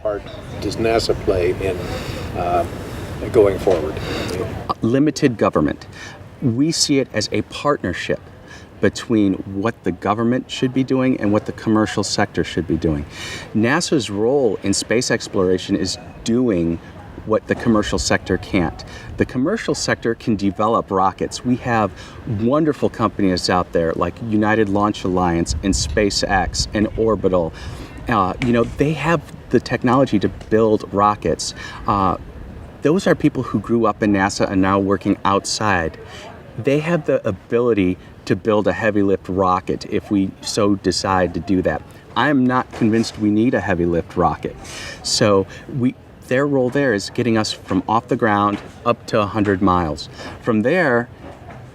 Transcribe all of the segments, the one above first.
part does NASA play in going forward? Limited government. We see it as a partnership between what the government should be doing and what the commercial sector should be doing. NASA's role in space exploration is doing what the commercial sector can't. The commercial sector can develop rockets. We have wonderful companies out there like United Launch Alliance and SpaceX and Orbital. They have the technology to build rockets. Those are people who grew up in NASA and now working outside. They have the ability to build a heavy lift rocket if we so decide to do that. I am not convinced we need a heavy lift rocket. So their role there is getting us from off the ground up to 100 miles. From there,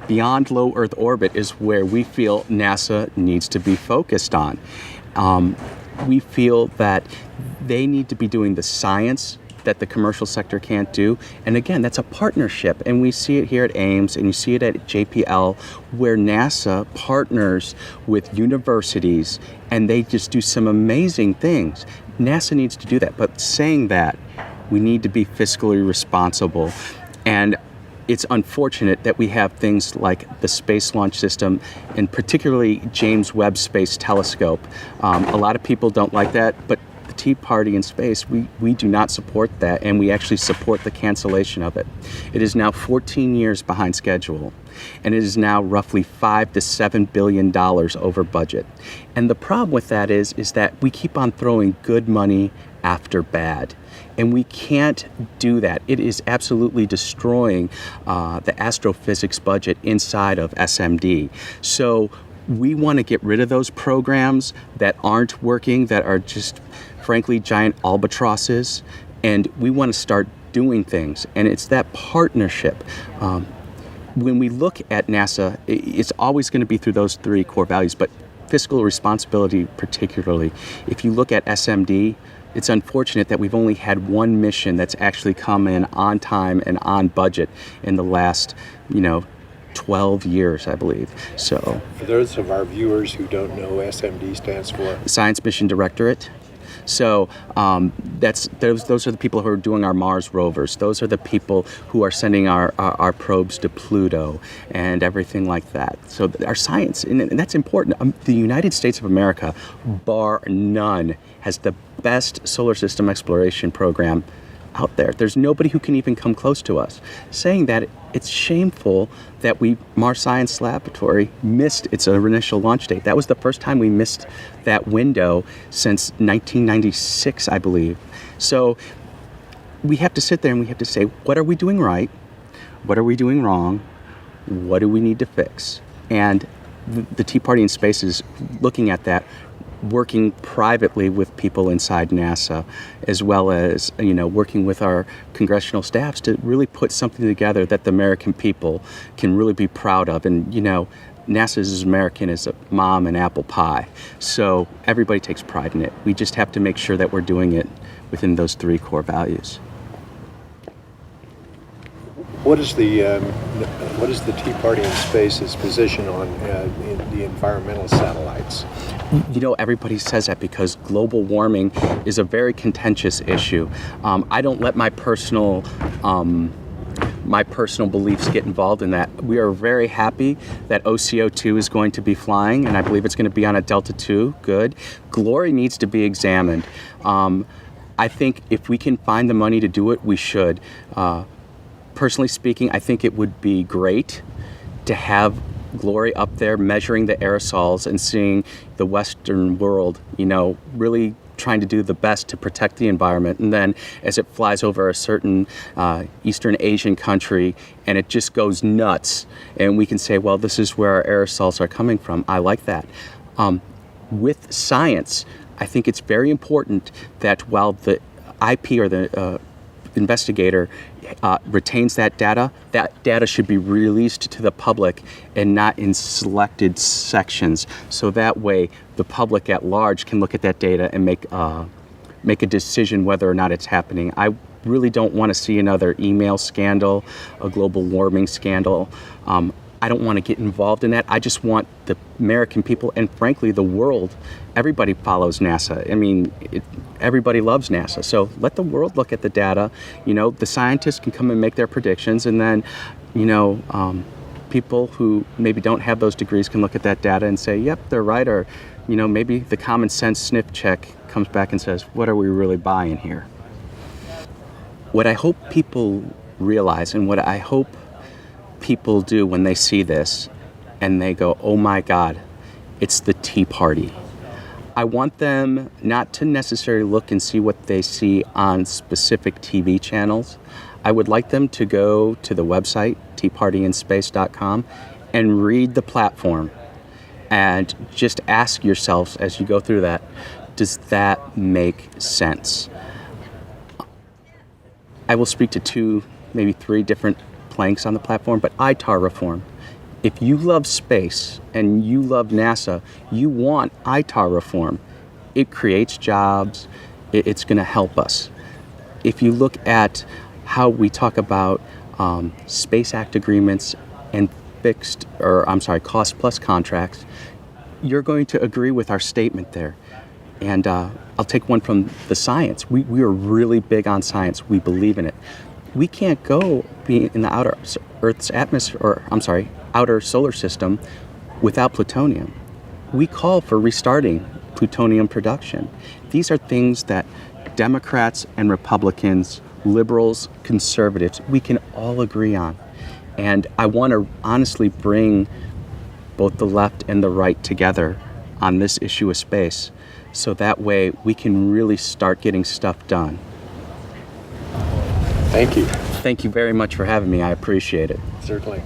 beyond low Earth orbit is where we feel NASA needs to be focused on. We feel that they need to be doing the science that the commercial sector can't do. And again, that's a partnership. And we see it here at Ames and you see it at JPL, where NASA partners with universities and they just do some amazing things. NASA needs to do that. But saying that, we need to be fiscally responsible. And it's unfortunate that we have things like the Space Launch System and particularly James Webb Space Telescope. A lot of people don't like that, but the Tea Party in space, we do not support that, and we actually support the cancellation of it. It is now 14 years behind schedule, and it is now roughly $5 to $7 billion over budget. And the problem with that is that we keep on throwing good money after bad. And we can't do that. It is absolutely destroying the astrophysics budget inside of SMD. So we want to get rid of those programs that aren't working, that are just, frankly, giant albatrosses. And we want to start doing things. And it's that partnership. When we look at NASA, it's always going to be through those three core values, but fiscal responsibility particularly. If you look at SMD, it's unfortunate that we've only had one mission that's actually come in on time and on budget in the last, 12 years, I believe. So, for those of our viewers who don't know, SMD stands for Science Mission Directorate. So those are the people who are doing our Mars rovers. Those are the people who are sending our probes to Pluto and everything like that. So our science, and that's important. The United States of America, bar none, has the best solar system exploration program out there. There's nobody who can even come close to us. Saying that, it's shameful that Mars Science Laboratory missed its initial launch date. That was the first time we missed that window since 1996, I believe. So we have to sit there and we have to say, what are we doing right? What are we doing wrong? What do we need to fix? And the Tea Party in Space is looking at that, working privately with people inside NASA, as well as, working with our congressional staffs to really put something together that the American people can really be proud of. And, NASA is as American as a mom and apple pie. So everybody takes pride in it. We just have to make sure that we're doing it within those three core values. What is the Tea Party in Space's position on in the environmental satellites? Everybody says that because global warming is a very contentious issue. I don't let my personal beliefs get involved in that. We are very happy that OCO2 is going to be flying, and I believe it's going to be on a Delta II. Good. Glory needs to be examined. I think if we can find the money to do it, we should. Personally speaking, I think it would be great to have Glory up there measuring the aerosols and seeing the Western world, really trying to do the best to protect the environment. And then as it flies over a certain Eastern Asian country and it just goes nuts, and we can say, well, this is where our aerosols are coming from. I like that. With science, I think it's very important that while the IP or the investigator retains that data should be released to the public and not in selected sections. So that way the public at large can look at that data and make a decision whether or not it's happening. I really don't want to see another email scandal, a global warming scandal. I don't want to get involved in that. I just want the American people, and frankly, the world, everybody follows NASA. I mean, everybody loves NASA. So let the world look at the data. The scientists can come and make their predictions, and then, people who maybe don't have those degrees can look at that data and say, yep, they're right. Or, maybe the common sense sniff check comes back and says, what are we really buying here? What I hope people realize, and what I hope people do when they see this and they go, oh my God, it's the Tea Party. I want them not to necessarily look and see what they see on specific TV channels. I would like them to go to the website, teapartyinspace.com, and read the platform and just ask yourselves as you go through that, does that make sense? I will speak to 2, maybe 3 different planks on the platform, but ITAR reform. If you love space and you love NASA, you want ITAR reform. It creates jobs. It's going to help us. If you look at how we talk about Space Act agreements and cost plus contracts, you're going to agree with our statement there. And I'll take one from the science. We are really big on science. We believe in it. We can't go be in the outer Earth's atmosphere, outer solar system without plutonium. We call for restarting plutonium production. These are things that Democrats and Republicans, liberals, conservatives, we can all agree on. And I want to honestly bring both the left and the right together on this issue of space, so that way we can really start getting stuff done. Thank you. Thank you very much for having me. I appreciate it. Certainly.